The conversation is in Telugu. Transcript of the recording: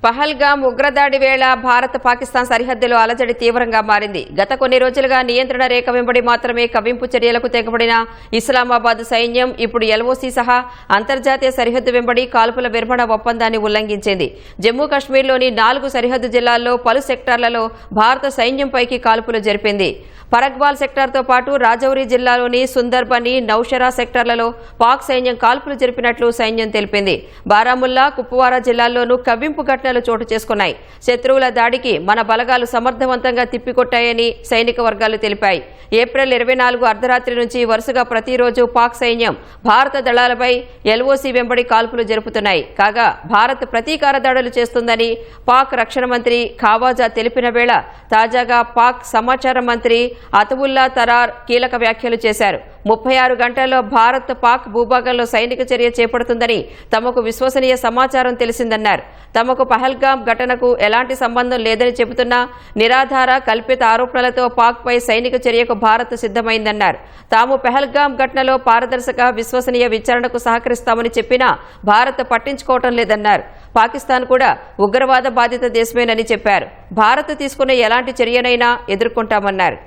పహల్గామ్ ఉగ్రదాడి వేళ భారత్ పాకిస్తాన్ సరిహద్దులో అలజడి తీవ్రంగా మారింది. గత కొన్ని రోజులుగా నియంత్రణ రేఖ వెంబడి మాత్రమే కవ్వింపు చర్యలకు తెగబడిన ఇస్లామాబాద్ సైన్యం ఇప్పుడు ఎల్ఓసీ సహా అంతర్జాతీయ సరిహద్దు వెంబడి కాల్పుల విరమణ ఒప్పందాన్ని ఉల్లంఘించింది. జమ్మూ కశ్మీర్లోని 4 సరిహద్దు జిల్లాల్లో పలు సెక్టార్లలో భారత సైన్యంపైకి కాల్పులు జరిపింది. పరగ్వాల్ సెక్టార్తో పాటు రాజౌరి జిల్లాలోని సుందర్బని, నౌషరా సెక్టార్లలో పాక్ సైన్యం కాల్పులు జరిపినట్లు సైన్యం తెలిపింది. బారాముల్లా, కుప్వారా జిల్లాల్లోనూ కవ్వింపు ఘటనలు చోటు చేసుకున్నాయి. శత్రువుల దాడికి మన బలగాలు సమర్థవంతంగా తిప్పికొట్టాయని సైనిక వర్గాలు తెలిపాయి. ఏప్రిల్ 24 అర్ధరాత్రి నుంచి వరుసగా ప్రతిరోజు పాక్ సైన్యం భారత దళాలపై ఎల్ఓసీ వెంబడి కాల్పులు జరుపుతున్నాయి. కాగా భారత్ ప్రతీకార దాడులు చేస్తుందని పాక్ రక్షణ మంత్రి ఖావాజా తెలిపిన వేళ తాజాగా పాక్ సమాచార మంత్రి అతవుల్లా తరార్ కీలక వ్యాఖ్యలు చేశారు. 36 గంటల్లో భారత్ పాక్ భూభాగంలో సైనిక చర్య చేపడుతుందని తమకు విశ్వసనీయ సమాచారం తెలిసిందన్నారు. తమకు పహల్గామ్ ఘటనకు ఎలాంటి సంబంధం లేదని చెబుతున్నా నిరాధార కల్పిత ఆరోపణలతో పాక్పై సైనిక చర్యకు భారత్ సిద్ధమైందన్నారు. తాము పహల్గామ్ ఘటనలో పారదర్శక విశ్వసనీయ విచారణకు సహకరిస్తామని చెప్పినా భారత్ పట్టించుకోవటం లేదన్నారు. పాకిస్తాన్ కూడా ఉగ్రవాద బాధిత దేశమేనని చెప్పారు. భారత్ తీసుకున్న ఎలాంటి చర్యనైనా ఎదుర్కొంటామన్నారు.